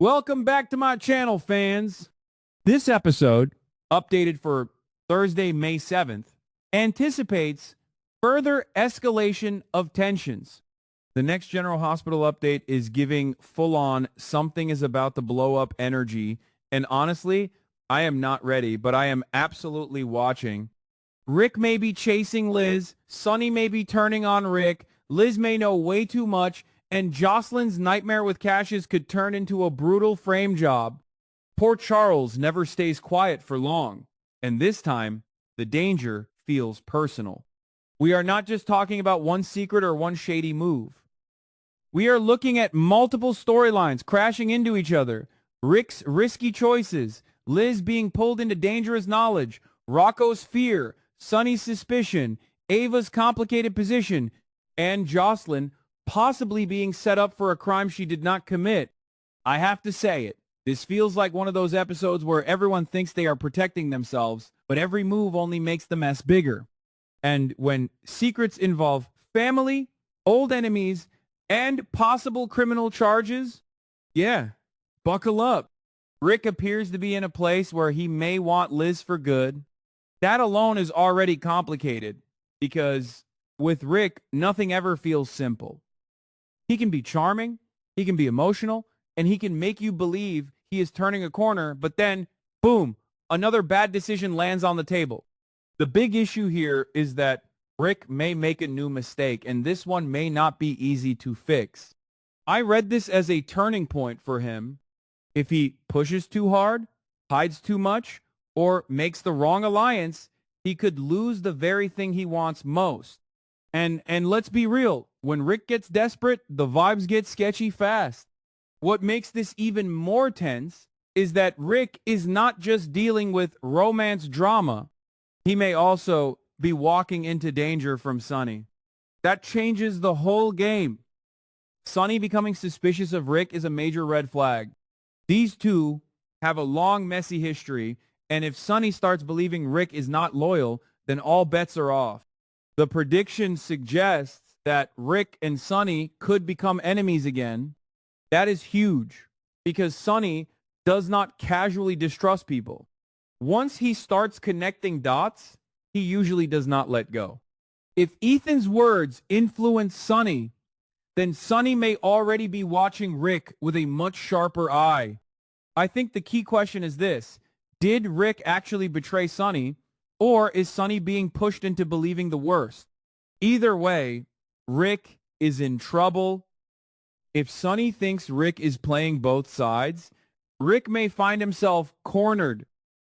Welcome back to my channel, fans. This episode, updated for Thursday, May 7th, anticipates further escalation of tensions. The next General Hospital update is giving full-on something is about to blow up energy, and honestly, I am not ready, but I am absolutely watching. Rick may be chasing Liz, Sonny may be turning on Rick, Liz may know way too much, and Jocelyn's nightmare with Cassius could turn into a brutal frame job. Poor Charles never stays quiet for long, and this time, the danger feels personal. We are not just talking about one secret or one shady move. We are looking at multiple storylines crashing into each other. Rick's risky choices, Liz being pulled into dangerous knowledge, Rocco's fear, Sonny's suspicion, Ava's complicated position, and Jocelyn possibly being set up for a crime she did not commit. I have to say it. This feels like one of those episodes where everyone thinks they are protecting themselves, but every move only makes the mess bigger. And when secrets involve family, old enemies, and possible criminal charges, yeah, buckle up. Rick appears to be in a place where he may want Liz for good. That alone is already complicated, because with Rick, nothing ever feels simple. He can be charming, he can be emotional, and he can make you believe he is turning a corner, but then, boom, another bad decision lands on the table. The big issue here is that Rick may make a new mistake, and this one may not be easy to fix. I read this as a turning point for him. If he pushes too hard, hides too much, or makes the wrong alliance, he could lose the very thing he wants most. And let's be real, when Rick gets desperate, the vibes get sketchy fast. What makes this even more tense is that Rick is not just dealing with romance drama. He may also be walking into danger from Sonny. That changes the whole game. Sonny becoming suspicious of Rick is a major red flag. These two have a long, messy history, and if Sonny starts believing Rick is not loyal, then all bets are off. The prediction suggests that Rick and Sonny could become enemies again. That is huge, because Sonny does not casually distrust people. Once he starts connecting dots, he usually does not let go. If Ethan's words influence Sonny, then Sonny may already be watching Rick with a much sharper eye. I think the key question is this: did Rick actually betray Sonny, or is Sonny being pushed into believing the worst? Either way, Rick is in trouble. If Sonny thinks Rick is playing both sides, Rick may find himself cornered.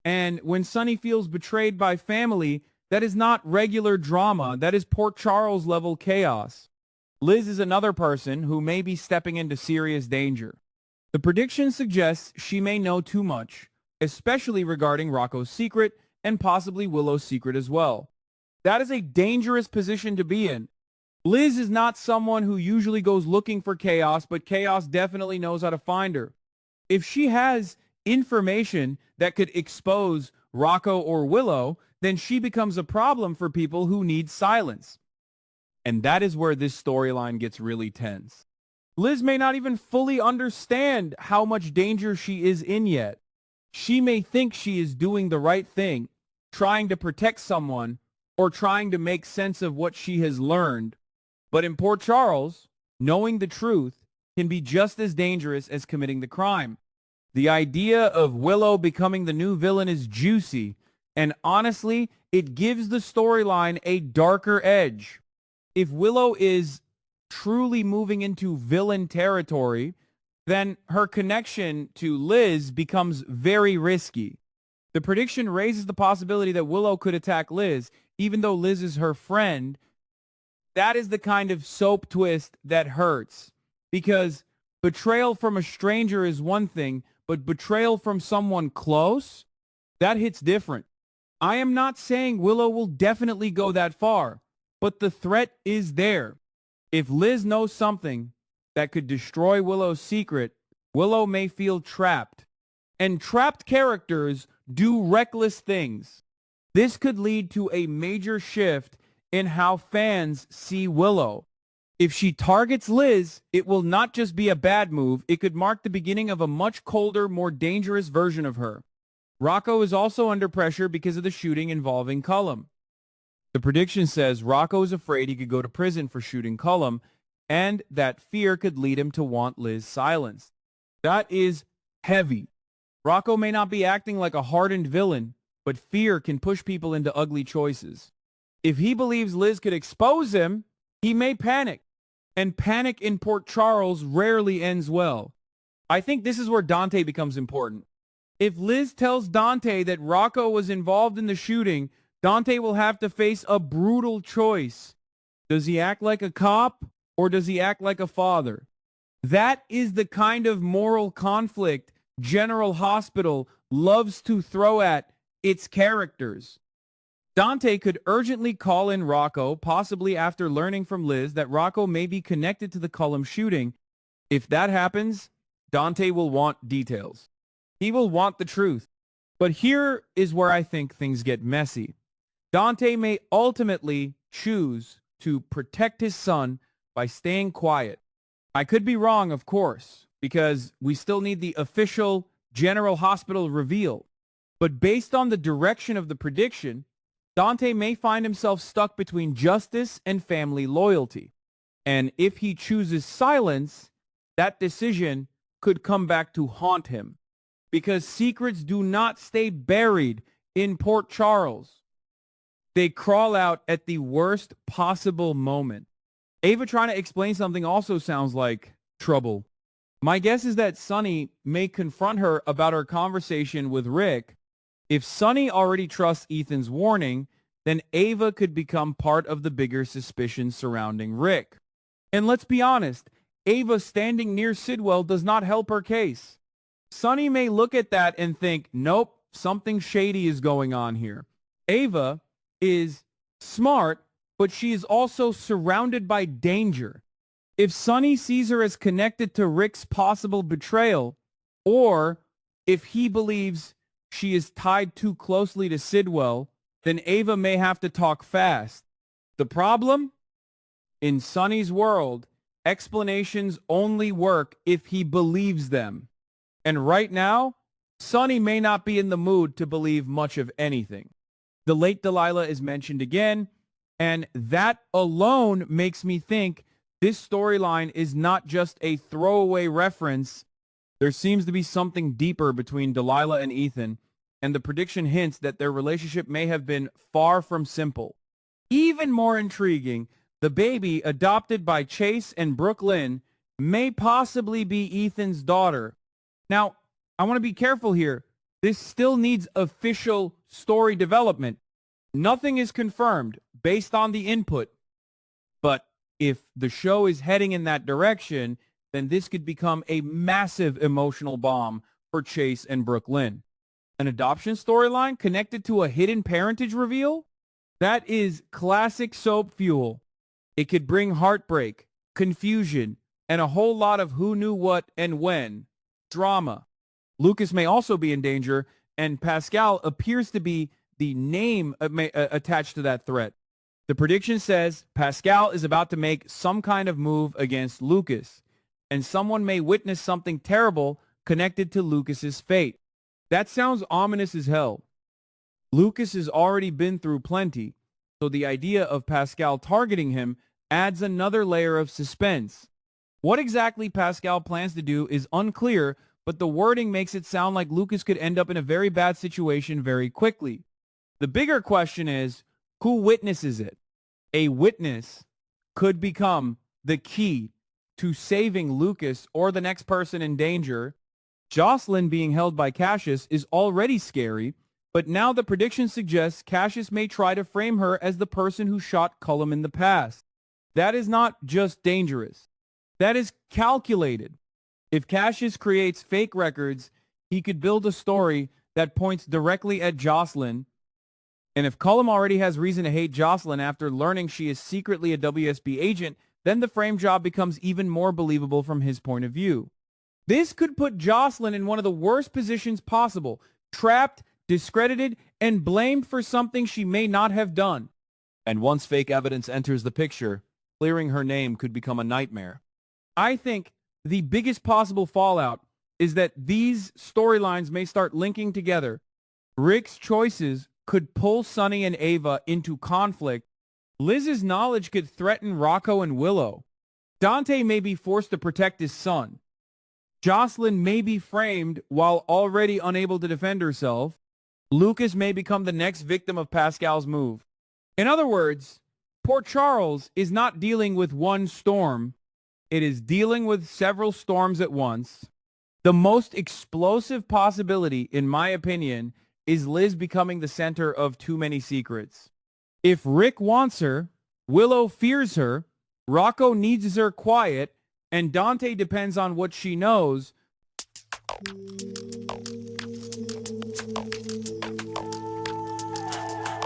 And when Sonny feels betrayed by family, that is not regular drama. That is Port Charles level chaos. Liz is another person who may be stepping into serious danger. The prediction suggests she may know too much, especially regarding Rocco's secret and possibly Willow's secret as well. That is a dangerous position to be in. Liz is not someone who usually goes looking for chaos, but chaos definitely knows how to find her. If she has information that could expose Rocco or Willow, then she becomes a problem for people who need silence. And that is where this storyline gets really tense. Liz may not even fully understand how much danger she is in yet. She may think she is doing the right thing, trying to protect someone, or trying to make sense of what she has learned. But in Port Charles, knowing the truth can be just as dangerous as committing the crime. The idea of Willow becoming the new villain is juicy, and honestly, it gives the storyline a darker edge. If Willow is truly moving into villain territory, then her connection to Liz becomes very risky. The prediction raises the possibility that Willow could attack Liz, even though Liz is her friend. That is the kind of soap twist that hurts, because betrayal from a stranger is one thing, but betrayal from someone close, that hits different. I am not saying Willow will definitely go that far, but the threat is there. If Liz knows something that could destroy Willow's secret, Willow may feel trapped. And trapped characters do reckless things. This could lead to a major shift in how fans see Willow. If she targets Liz, it will not just be a bad move, it could mark the beginning of a much colder, more dangerous version of her. Rocco is also under pressure because of the shooting involving Cullum. The prediction says Rocco is afraid he could go to prison for shooting Cullum, and that fear could lead him to want Liz silenced. That is heavy. Rocco may not be acting like a hardened villain, but fear can push people into ugly choices. If he believes Liz could expose him, he may panic. And panic in Port Charles rarely ends well. I think this is where Dante becomes important. If Liz tells Dante that Rocco was involved in the shooting, Dante will have to face a brutal choice. Does he act like a cop or does he act like a father? That is the kind of moral conflict General Hospital loves to throw at its characters. Dante could urgently call in Rocco, possibly after learning from Liz that Rocco may be connected to the Cullum shooting. If that happens, Dante will want details. He will want the truth. But here is where I think things get messy. Dante may ultimately choose to protect his son by staying quiet. I could be wrong, of course, because we still need the official General Hospital reveal. But based on the direction of the prediction, Dante may find himself stuck between justice and family loyalty. And if he chooses silence, that decision could come back to haunt him. Because secrets do not stay buried in Port Charles. They crawl out at the worst possible moment. Ava trying to explain something also sounds like trouble. My guess is that Sonny may confront her about her conversation with Rick. If Sonny already trusts Ethan's warning, then Ava could become part of the bigger suspicion surrounding Rick. And let's be honest, Ava standing near Sidwell does not help her case. Sonny may look at that and think, nope, something shady is going on here. Ava is smart, but she is also surrounded by danger. If Sonny sees her as connected to Rick's possible betrayal, or if he believes she is tied too closely to Sidwell, then Ava may have to talk fast. The problem? In Sonny's world, explanations only work if he believes them. And right now, Sonny may not be in the mood to believe much of anything. The late Delilah is mentioned again, and that alone makes me think this storyline is not just a throwaway reference. There seems to be something deeper between Delilah and Ethan, and the prediction hints that their relationship may have been far from simple. Even more intriguing, the baby adopted by Chase and Brooklyn may possibly be Ethan's daughter. Now, I want to be careful here. This still needs official story development. Nothing is confirmed based on the input. But if the show is heading in that direction, then this could become a massive emotional bomb for Chase and Brooklyn. An adoption storyline connected to a hidden parentage reveal? That is classic soap fuel. It could bring heartbreak, confusion, and a whole lot of who knew what and when. Drama. Lucas may also be in danger, and Pascal appears to be the name attached to that threat. The prediction says Pascal is about to make some kind of move against Lucas, and someone may witness something terrible connected to Lucas's fate. That sounds ominous as hell. Lucas has already been through plenty, so the idea of Pascal targeting him adds another layer of suspense. What exactly Pascal plans to do is unclear, but the wording makes it sound like Lucas could end up in a very bad situation very quickly. The bigger question is, who witnesses it? A witness could become the key to saving Lucas or the next person in danger. Jocelyn being held by Cassius is already scary, but now the prediction suggests Cassius may try to frame her as the person who shot Cullum in the past. That is not just dangerous. That is calculated. If Cassius creates fake records, he could build a story that points directly at Jocelyn. And if Cullum already has reason to hate Jocelyn after learning she is secretly a WSB agent, then the frame job becomes even more believable from his point of view. This could put Jocelyn in one of the worst positions possible, trapped, discredited, and blamed for something she may not have done. And once fake evidence enters the picture, clearing her name could become a nightmare. I think the biggest possible fallout is that these storylines may start linking together. Rick's choices could pull Sonny and Ava into conflict. Liz's knowledge could threaten Rocco and Willow. Dante may be forced to protect his son. Jocelyn may be framed while already unable to defend herself. Lucas may become the next victim of Pascal's move. In other words, Port Charles is not dealing with one storm. It is dealing with several storms at once. The most explosive possibility, in my opinion, is Liz becoming the center of too many secrets. If Rick wants her, Willow fears her, Rocco needs her quiet, and Dante depends on what she knows.